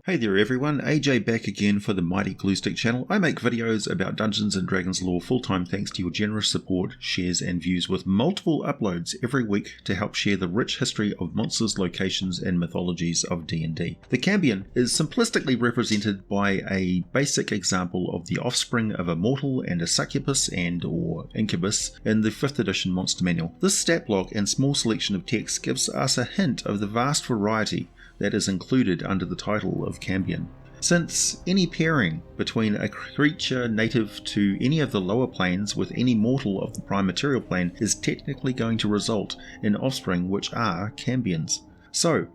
Hey there everyone, AJ back again for the Mighty Gluestick channel. I make videos about Dungeons & Dragons lore full-time thanks to your generous support, shares and views, with multiple uploads every week to help share the rich history of monsters, locations and mythologies of D&D. The Cambion is simplistically represented by a basic example of the offspring of a mortal and a succubus and or incubus in the 5th edition monster manual. This stat block and small selection of text gives us a hint of the vast variety that is included under the title of Cambion. Since any pairing between a creature native to any of the lower planes with any mortal of the prime material plane is technically going to result in offspring which are Cambions. So,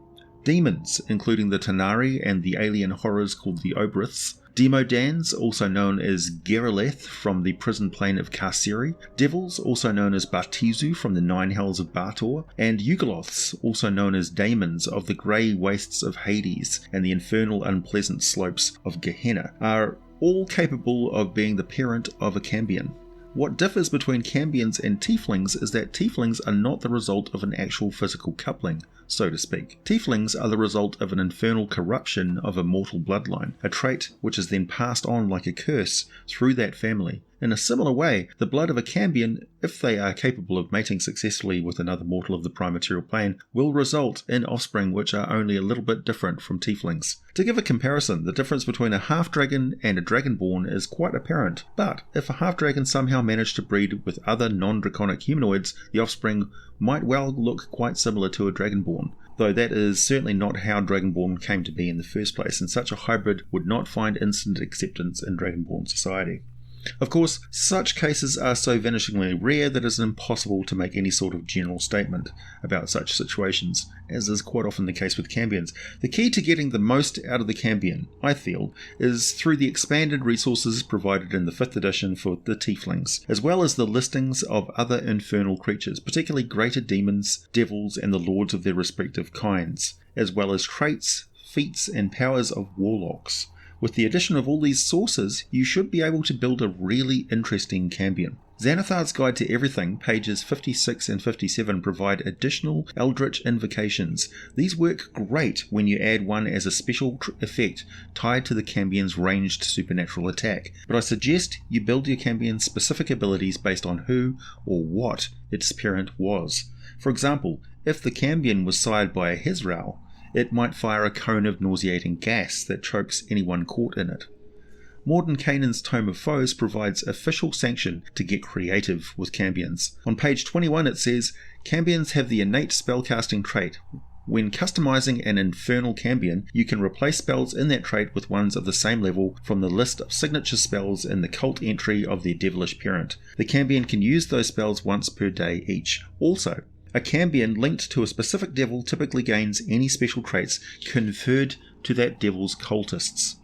demons, including the Tanari and the alien horrors called the Obriths, Demodans, also known as Geraleth from the prison plane of Carceri, devils, also known as Bartizu from the Nine Hells of Bartor, and Yugoloths, also known as daemons of the grey wastes of Hades and the infernal unpleasant slopes of Gehenna, are all capable of being the parent of a Cambion. What differs between Cambions and tieflings is that tieflings are not the result of an actual physical coupling, so to speak. Tieflings are the result of an infernal corruption of a mortal bloodline, a trait which is then passed on like a curse through that family. In a similar way, the blood of a Cambion, if they are capable of mating successfully with another mortal of the prime material plane, will result in offspring which are only a little bit different from tieflings. To give a comparison, the difference between a half-dragon and a dragonborn is quite apparent, but if a half-dragon somehow managed to breed with other non-draconic humanoids, the offspring might well look quite similar to a dragonborn, though that is certainly not how Dragonborn came to be in the first place, and such a hybrid would not find instant acceptance in Dragonborn society. Of course, such cases are so vanishingly rare that it is impossible to make any sort of general statement about such situations, as is quite often the case with Cambions. The key to getting the most out of the Cambion, I feel, is through the expanded resources provided in the 5th edition for the tieflings, as well as the listings of other infernal creatures, particularly greater demons, devils, and the lords of their respective kinds, as well as traits, feats, and powers of warlocks. With the addition of all these sources, you should be able to build a really interesting Cambion. Xanathar's Guide to Everything, pages 56 and 57, provide additional eldritch invocations. These work great when you add one as a special effect tied to the Cambion's ranged supernatural attack, but I suggest you build your Cambion's specific abilities based on who or what its parent was. For example, if the Cambion was sired by a Hezral, it might fire a cone of nauseating gas that chokes anyone caught in it. Mordenkainen's Tome of Foes provides official sanction to get creative with Cambions. On page 21 it says, Cambions have the innate spellcasting trait. When customizing an infernal Cambion, you can replace spells in that trait with ones of the same level from the list of signature spells in the cult entry of their devilish parent. The Cambion can use those spells once per day each. Also, a Cambion linked to a specific devil typically gains any special traits conferred to that devil's cultists.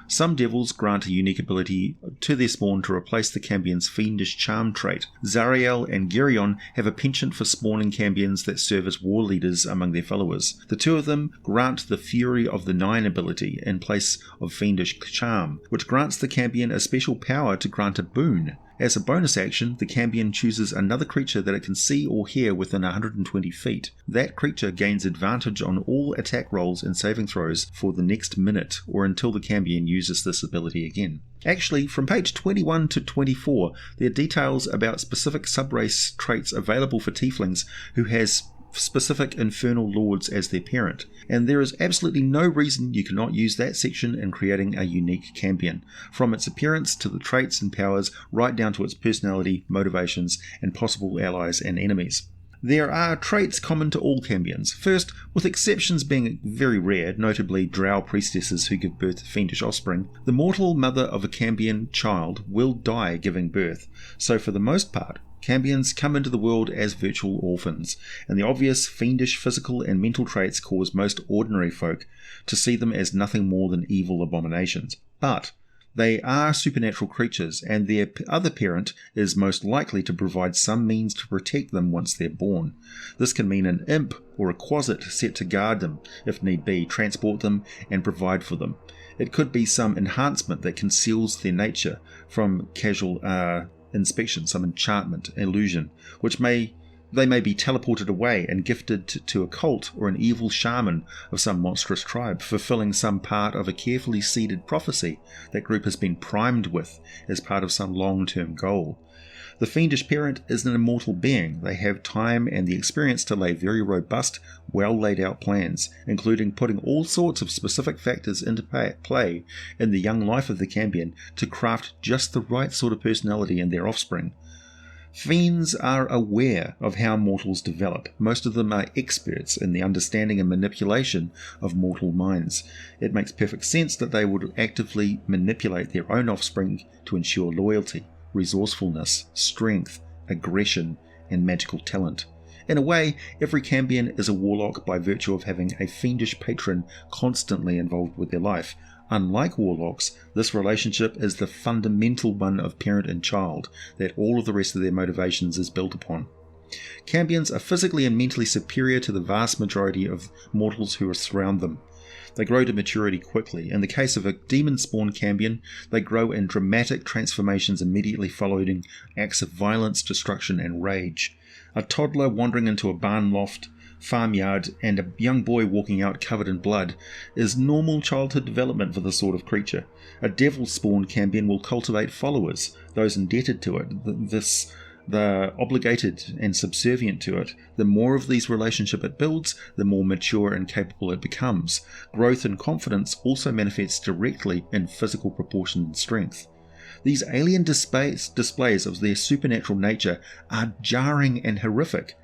Some devils grant a unique ability to their spawn to replace the Cambion's fiendish charm trait. Zariel and Geryon have a penchant for spawning Cambions that serve as war leaders among their followers. The two of them grant the Fury of the Nine ability in place of fiendish charm, which grants the Cambion a special power to grant a boon. As a bonus action, the Cambion chooses another creature that it can see or hear within 120 feet. That creature gains advantage on all attack rolls and saving throws for the next minute, or until the Cambion uses this ability again. Actually, from page 21 to 24, there are details about specific subrace traits available for tieflings who has specific infernal lords as their parent, and there is absolutely no reason you cannot use that section in creating a unique Cambion, from its appearance to the traits and powers right down to its personality, motivations, and possible allies and enemies. There are traits common to all Cambions. First, with exceptions being very rare, notably drow priestesses who give birth to fiendish offspring, the mortal mother of a Cambion child will die giving birth, so for the most part, Cambions come into the world as virtual orphans, and the obvious fiendish physical and mental traits cause most ordinary folk to see them as nothing more than evil abominations. But they are supernatural creatures, and their other parent is most likely to provide some means to protect them once they're born. This can mean an imp or a quasit set to guard them, if need be, transport them, and provide for them. It could be some enhancement that conceals their nature from casual inspection, some enchantment, illusion, which may They may be teleported away and gifted to a cult or an evil shaman of some monstrous tribe, fulfilling some part of a carefully seeded prophecy that group has been primed with as part of some long-term goal. The fiendish parent is an immortal being. They have time and the experience to lay very robust, well laid out plans, including putting all sorts of specific factors into play in the young life of the Cambion to craft just the right sort of personality in their offspring. Fiends are aware of how mortals develop. Most of them are experts in the understanding and manipulation of mortal minds. It makes perfect sense that they would actively manipulate their own offspring to ensure loyalty, resourcefulness, strength, aggression, and magical talent. In a way, every Cambion is a warlock by virtue of having a fiendish patron constantly involved with their life. Unlike warlocks, this relationship is the fundamental one of parent and child that all of the rest of their motivations is built upon. Cambions are physically and mentally superior to the vast majority of mortals who surround them. They grow to maturity quickly. In the case of a demon-spawn Cambion, they grow in dramatic transformations immediately following acts of violence, destruction, and rage. A toddler wandering into a barn loft, farmyard, and a young boy walking out covered in blood is normal childhood development for this sort of creature. A devil-spawned Cambion will cultivate followers, those indebted to it, the obligated and subservient to it. The more of these relationships it builds, the more mature and capable it becomes. Growth and confidence also manifests directly in physical proportion and strength. These alien displays of their supernatural nature are jarring and horrific.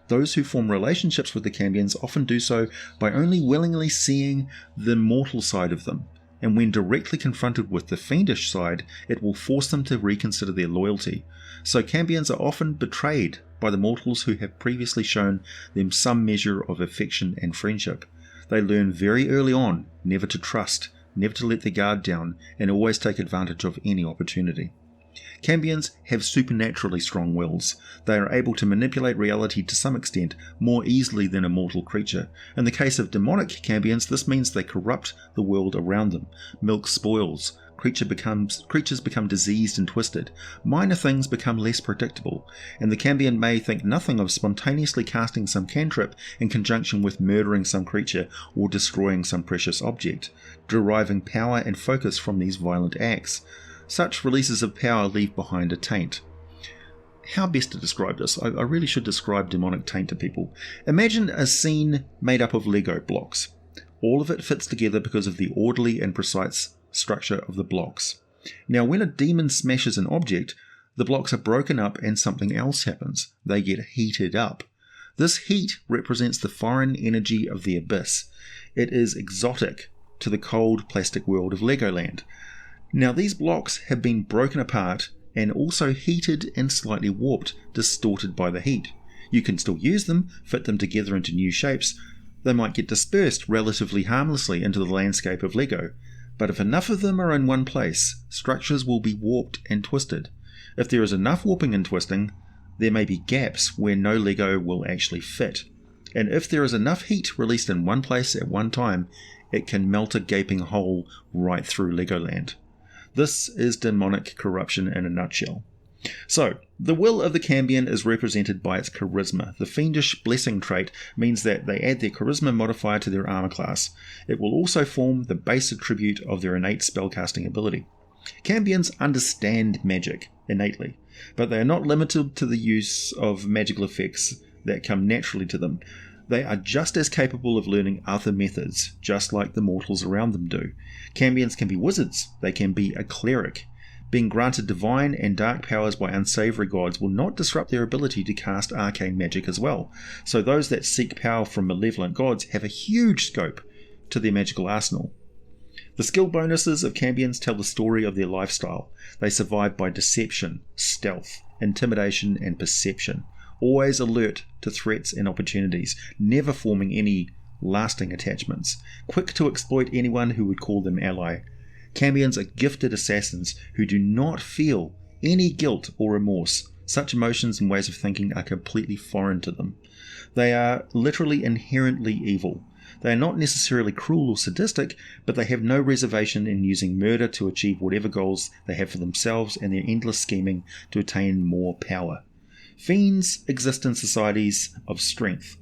Those who form relationships with the Cambions often do so by only willingly seeing the mortal side of them, and when directly confronted with the fiendish side, it will force them to reconsider their loyalty. So Cambions are often betrayed by the mortals who have previously shown them some measure of affection and friendship. They learn very early on never to trust, never to let their guard down, and always take advantage of any opportunity. Cambions have supernaturally strong wills. They are able to manipulate reality to some extent more easily than a mortal creature. In the case of demonic Cambions, this means they corrupt the world around them. Milk spoils. Creatures become diseased and twisted. Minor things become less predictable, and the Cambion may think nothing of spontaneously casting some cantrip in conjunction with murdering some creature or destroying some precious object, deriving power and focus from these violent acts. Such releases of power leave behind a taint. How best to describe this? I really should describe demonic taint to people. Imagine a scene made up of Lego blocks. All of it fits together because of the orderly and precise structure of the blocks. Now, when a demon smashes an object, the blocks are broken up and something else happens. They get heated up. This heat represents the foreign energy of the abyss. It is exotic to the cold plastic world of Legoland. Now, these blocks have been broken apart and also heated and slightly warped, distorted by the heat. You can still use them, fit them together into new shapes. They might get dispersed relatively harmlessly into the landscape of Lego. But if enough of them are in one place, structures will be warped and twisted. If there is enough warping and twisting, there may be gaps where no Lego will actually fit. And if there is enough heat released in one place at one time, it can melt a gaping hole right through Legoland. This is demonic corruption in a nutshell. So, the will of the Cambion is represented by its charisma. The fiendish blessing trait means that they add their charisma modifier to their armor class. It will also form the base attribute of their innate spellcasting ability. Cambions understand magic innately, but they are not limited to the use of magical effects that come naturally to them. They are just as capable of learning other methods, just like the mortals around them do. Cambions can be wizards. They can be a cleric. Being granted divine and dark powers by unsavory gods will not disrupt their ability to cast arcane magic as well. So those that seek power from malevolent gods have a huge scope to their magical arsenal. The skill bonuses of Cambions tell the story of their lifestyle. They survive by deception, stealth, intimidation, and perception. Always alert to threats and opportunities, never forming any lasting attachments. Quick to exploit anyone who would call them ally. Cambions are gifted assassins who do not feel any guilt or remorse. Such emotions and ways of thinking are completely foreign to them. They are literally inherently evil. They are not necessarily cruel or sadistic, but they have no reservation in using murder to achieve whatever goals they have for themselves and their endless scheming to attain more power. Fiends exist in societies of strength,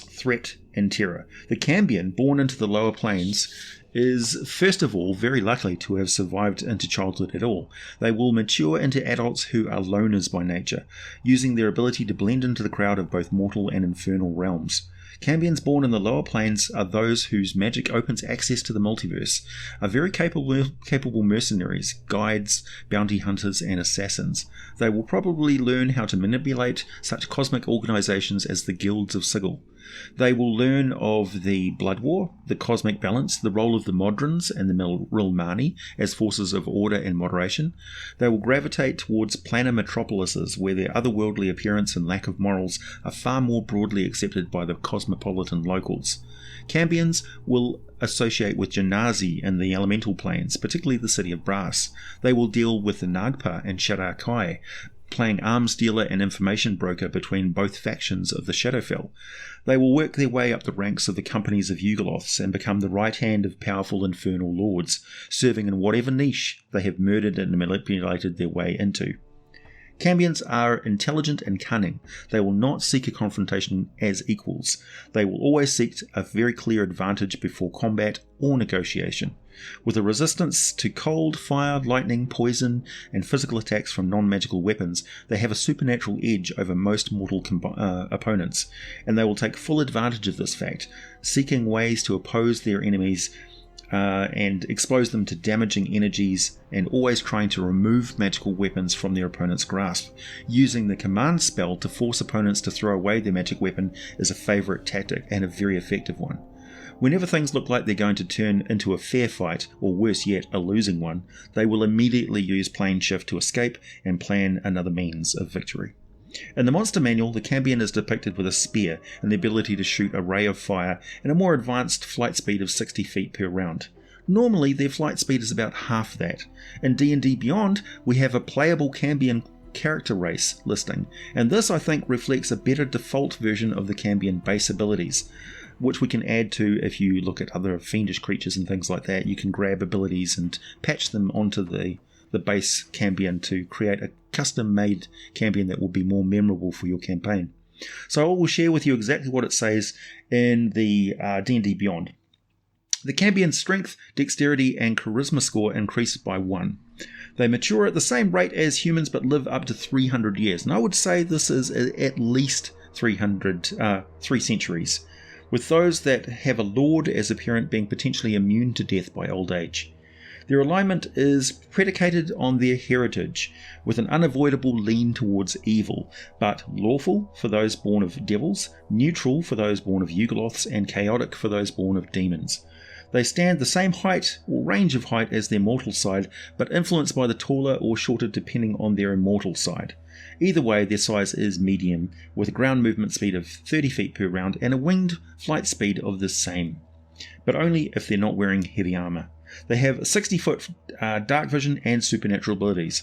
threat, and terror. The Cambion, born into the lower planes, is first of all very likely to have survived into childhood at all. They will mature into adults who are loners by nature, using their ability to blend into the crowd of both mortal and infernal realms. Cambions born in the lower planes are those whose magic opens access to the multiverse, are very capable mercenaries, guides, bounty hunters, and assassins. They will probably learn how to manipulate such cosmic organizations as the Guilds of Sigil. They will learn of the Blood War, the cosmic balance, the role of the Modrons and the Milmani as forces of order and moderation. They will gravitate towards planar metropolises where their otherworldly appearance and lack of morals are far more broadly accepted by the cosmopolitan locals. Cambions will associate with Genasi and the elemental planes, particularly the City of Brass. They will deal with the Nagpa and Shadar Kai, playing arms dealer and information broker between both factions of the Shadowfell. They will work their way up the ranks of the companies of Yugoloths and become the right hand of powerful infernal lords, serving in whatever niche they have murdered and manipulated their way into. Cambions are intelligent and cunning. They will not seek a confrontation as equals. They will always seek a very clear advantage before combat or negotiation. With a resistance to cold, fire, lightning, poison, and physical attacks from non-magical weapons, they have a supernatural edge over most mortal opponents, and they will take full advantage of this fact, seeking ways to oppose their enemies and expose them to damaging energies, and always trying to remove magical weapons from their opponent's grasp. Using the command spell to force opponents to throw away their magic weapon is a favourite tactic, and a very effective one. Whenever things look like they're going to turn into a fair fight, or worse yet, a losing one, they will immediately use plane shift to escape and plan another means of victory. In the monster manual, the Cambion is depicted with a spear and the ability to shoot a ray of fire and a more advanced flight speed of 60 feet per round. Normally, their flight speed is about half that. In D&D Beyond, we have a playable Cambion character race listing, and this I think reflects a better default version of the Cambion base abilities, which we can add to if you look at other fiendish creatures and things like that. You can grab abilities and patch them onto the base Cambion to create a custom-made Cambion that will be more memorable for your campaign. So I will share with you exactly what it says in the D&D Beyond. The Cambion's strength, dexterity, and charisma score increase by 1. They mature at the same rate as humans but live up to 300 years, and I would say this is at least 3 centuries, with those that have a lord as a parent being potentially immune to death by old age. Their alignment is predicated on their heritage, with an unavoidable lean towards evil, but lawful for those born of devils, neutral for those born of Yugoloths, and chaotic for those born of demons. They stand the same height or range of height as their mortal side, but influenced by the taller or shorter depending on their immortal side. Either way, their size is medium, with a ground movement speed of 30 feet per round and a winged flight speed of the same, but only if they're not wearing heavy armor. They have 60-foot dark vision and supernatural abilities.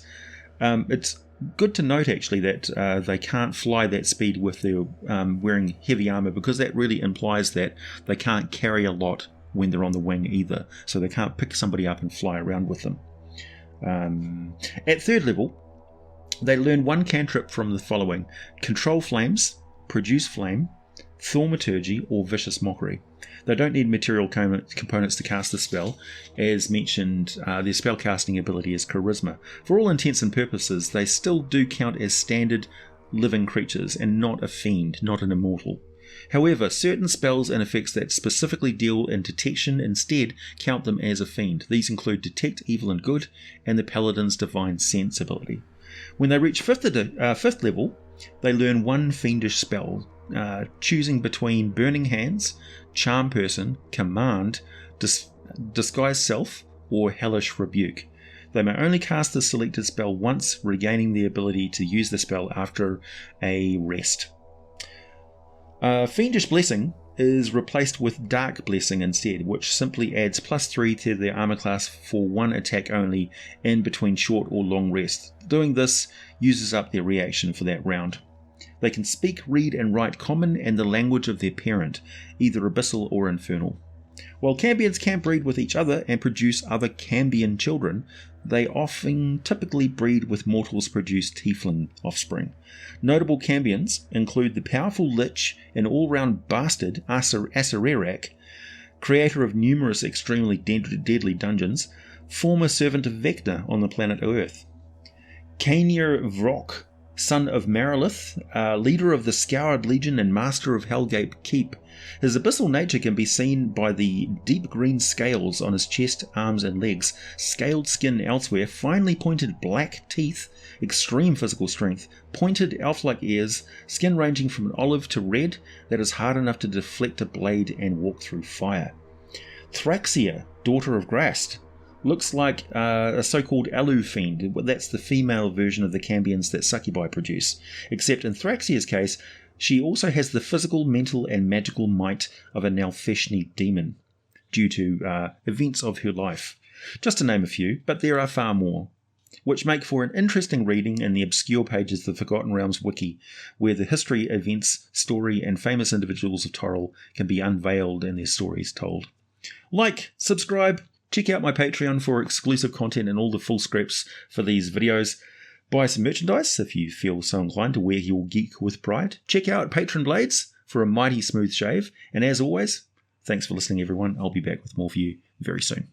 It's good to note actually that they can't fly that speed with their wearing heavy armor, because that really implies that they can't carry a lot when they're on the wing either, so they can't pick somebody up and fly around with them. At 3rd level, they learn one cantrip from the following: Control Flames, Produce Flame, Thaumaturgy, or Vicious Mockery. They don't need material components to cast the spell. As mentioned, their spellcasting ability is Charisma. For all intents and purposes, they still do count as standard living creatures and not a fiend, not an immortal. However, certain spells and effects that specifically deal in detection instead count them as a fiend. These include Detect Evil and Good and the Paladin's Divine Sense ability. When they reach 5th level, they learn one fiendish spell, choosing between Burning Hands, Charm Person, Command, Disguise Self, or Hellish Rebuke. They may only cast the selected spell once, regaining the ability to use the spell after a rest. Fiendish Blessing is replaced with Dark Blessing instead, which simply adds +3 to their armor class for one attack only in between short or long rests. Doing this uses up their reaction for that round. They can speak, read, and write Common and the language of their parent, either Abyssal or Infernal. While Cambions can breed with each other and produce other Cambion children, they often typically breed with mortals produce tiefling offspring. Notable Cambions include the powerful lich and all-round bastard Asarerak, creator of numerous extremely deadly dungeons, former servant of Vecna on the planet Earth. Kainir Vrok, son of Marilith, leader of the Scoured Legion and master of Hellgate Keep. His abyssal nature can be seen by the deep green scales on his chest, arms and legs, scaled skin elsewhere, finely pointed black teeth, extreme physical strength, pointed elf-like ears, skin ranging from an olive to red that is hard enough to deflect a blade and walk through fire. Thraxia, daughter of graz'zt, looks like a so-called Alu fiend. That's the female version of the Cambions that succubi produce. Except in Thraxia's case, she also has the physical, mental, and magical might of a Nalfeshni demon, due to events of her life. Just to name a few, but there are far more, which make for an interesting reading in the obscure pages of the Forgotten Realms wiki, where the history, events, story, and famous individuals of Toril can be unveiled and their stories told. Like, subscribe, check out my Patreon for exclusive content and all the full scripts for these videos. Buy some merchandise if you feel so inclined to wear your geek with pride. Check out Patron Blades for a mighty smooth shave. And as always, thanks for listening everyone. I'll be back with more for you very soon.